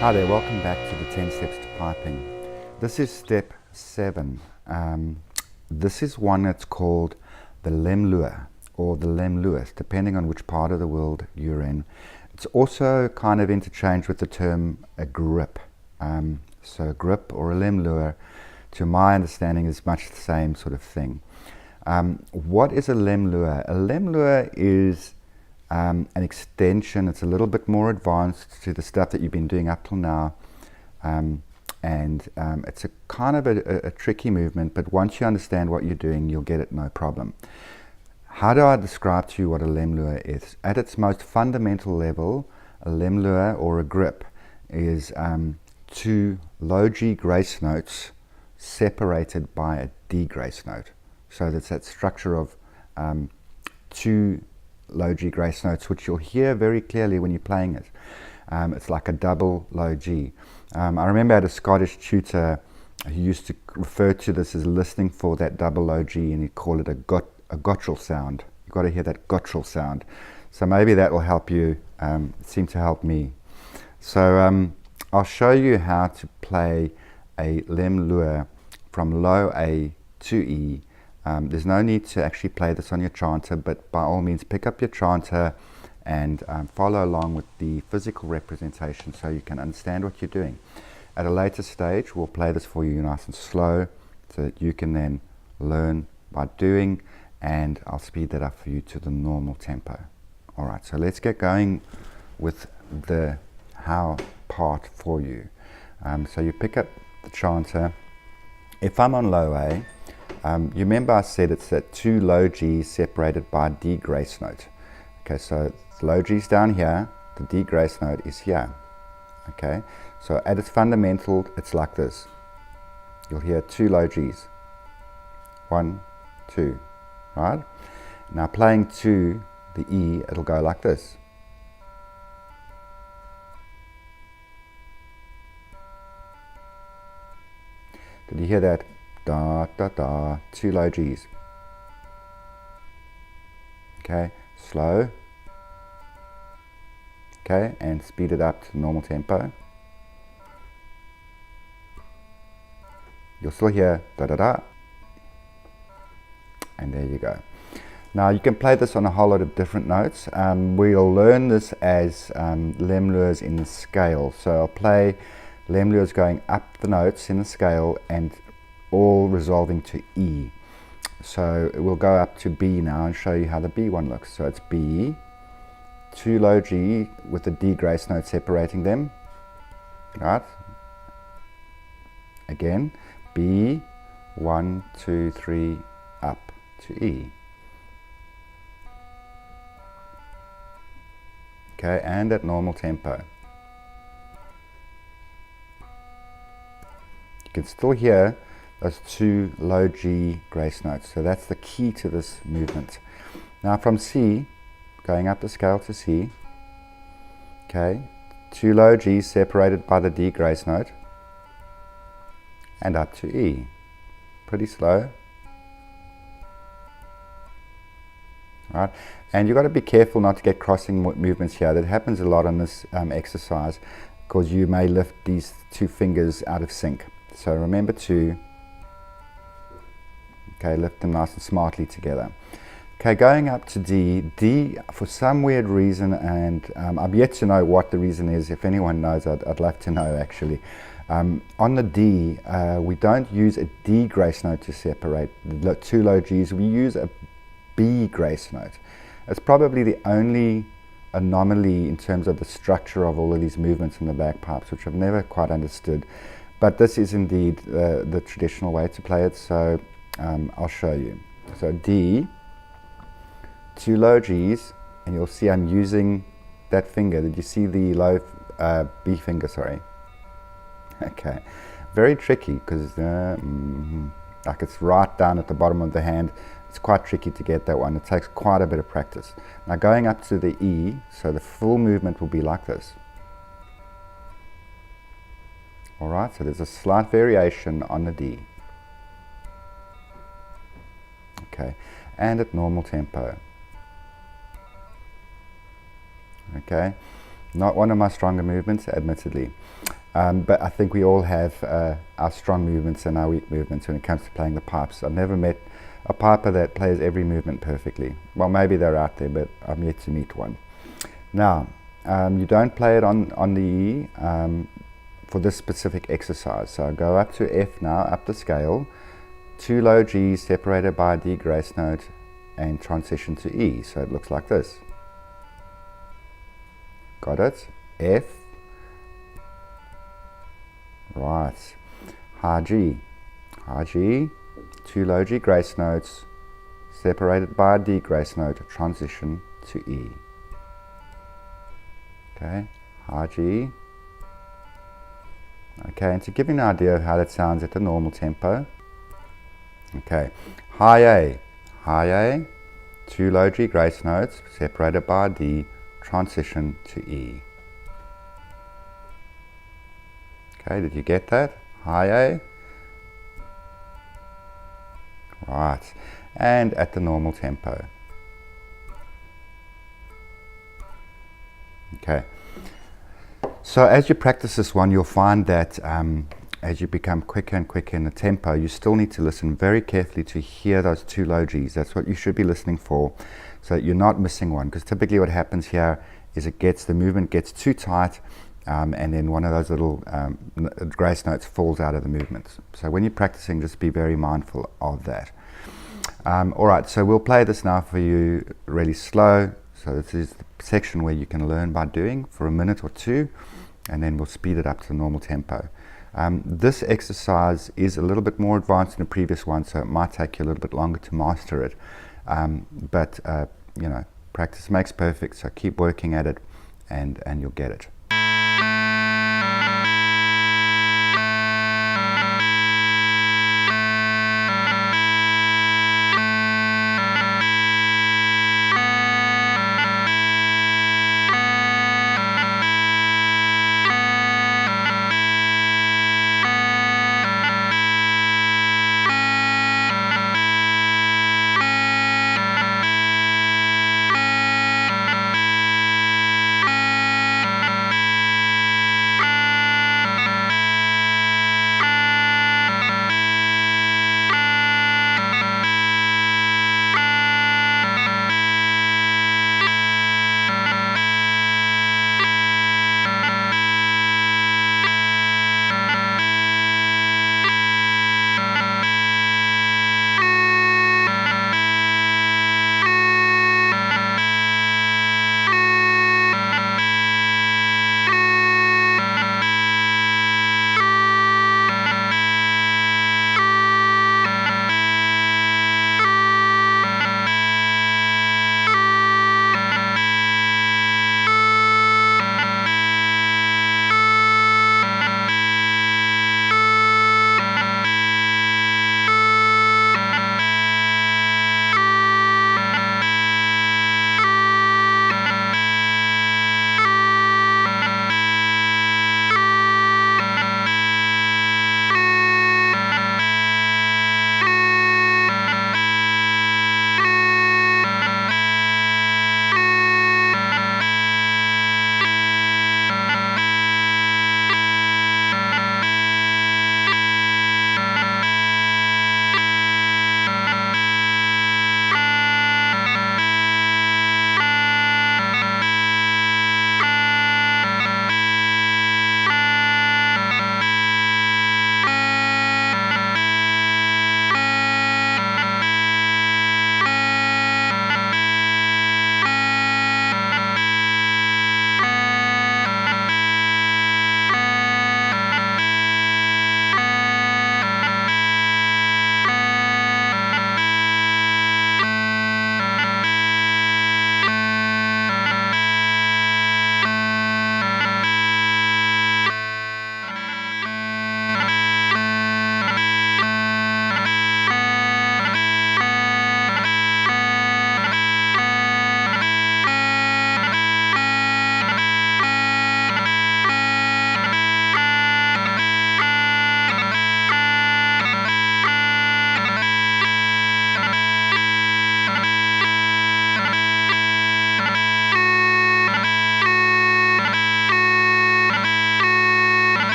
Hi there, welcome back to the 10 Steps to Piping. This is step 7. This is one that's called the Lemluath or the Lemluaths, depending on which part of the world you're in. It's also kind of interchanged with the term a grip. So a grip or a Lemluath, to my understanding, is much the same sort of thing. What is a Lemluath? A Lemluath is an extension. It's a little bit more advanced to the stuff that you've been doing up till now, and it's a kind of a tricky movement, but once you understand what you're doing, you'll get it no problem. How do I describe to you what a Lemluath is? At its most fundamental level, a Lemluath or a grip is two low G grace notes separated by a D grace note. So that's that structure of two low G grace notes, which you'll hear very clearly when you're playing it. It's like a double low G. I remember I had a Scottish tutor who used to refer to this as listening for that double low G, and he'd call it a guttural sound. You've got to hear that guttural sound. So maybe that will help you. It seemed to help me. So I'll show you how to play a Lemluath from low A to E. There's no need to actually play this on your chanter, but by all means pick up your chanter and follow along with the physical representation so you can understand what you're doing. At a later stage, we'll play this for you nice and slow so that you can then learn by doing, and I'll speed that up for you to the normal tempo. Alright, so let's get going with the how part for you. So you pick up the chanter. If I'm on low A, you remember I said it's that two low G's separated by a D grace note. Okay, so the low G's down here, the D grace note is here. Okay, so at its fundamental, it's like this. You'll hear two low G's. 1, 2, right? Now playing to the E, it'll go like this. Did you hear that? Da, da, da, two low G's. Okay, slow. Okay, and speed it up to normal tempo. You'll still hear da da da. And there you go. Now you can play this on a whole lot of different notes. We'll learn this as Lemluaths in the scale. So I'll play Lemluaths going up the notes in the scale and all resolving to E. So we'll go up to B now and show you how the B one looks. So it's B, two low G with the D grace note separating them, right? Again, B, 1, 2, 3, up to E. Okay, and at normal tempo. You can still hear those two low G grace notes. So that's the key to this movement. Now from C, going up the scale to C, okay, two low G's separated by the D grace note, and up to E. Pretty slow. All right, and you've got to be careful not to get crossing movements here. That happens a lot on this exercise, because you may lift these two fingers out of sync. So remember to lift them nice and smartly together. Okay, going up to D. D, for some weird reason, and I've yet to know what the reason is. If anyone knows, I'd love to know actually. On the D, we don't use a D grace note to separate the two low G's. We use a B grace note. It's probably the only anomaly in terms of the structure of all of these movements in the bagpipes, which I've never quite understood. But this is indeed the traditional way to play it, so I'll show you. So D, two low G's, and you'll see I'm using that finger. Did you see the low B finger, sorry? Okay, very tricky, because like it's right down at the bottom of the hand. It's quite tricky to get that one. It takes quite a bit of practice. Now going up to the E, so the full movement will be like this. Alright, so there's a slight variation on the D. Okay, and at normal tempo. Okay, Not one of my stronger movements, admittedly. But I think we all have our strong movements and our weak movements when it comes to playing the pipes. I've never met a piper that plays every movement perfectly. Well, maybe they're out there, but I'm yet to meet one. Now, you don't play it on the E for this specific exercise. So go up to F now, up the scale, 2 low Gs separated by a D grace note, and transition to E. So it looks like this. Got it? F. Right. High G. High G, 2 low G grace notes, separated by a D grace note, transition to E. Okay, high G. Okay, and to give you an idea of how that sounds at the normal tempo. Okay, high A. High A, 2 low G grace notes, separated by a D, transition to E. Okay, did you get that? High A. Right, and at the normal tempo. Okay, so as you practice this one, you'll find that as you become quicker and quicker in the tempo, you still need to listen very carefully to hear those 2 low Gs. That's what you should be listening for, so that you're not missing one, because typically what happens here is the movement gets too tight, and then one of those little grace notes falls out of the movement. So when you're practicing, just be very mindful of that. Alright, so we'll play this now for you really slow. So this is the section where you can learn by doing for a minute or two, and then we'll speed it up to the normal tempo. This exercise is a little bit more advanced than the previous one, so it might take you a little bit longer to master it. But you know, practice makes perfect, so keep working at it, and you'll get it.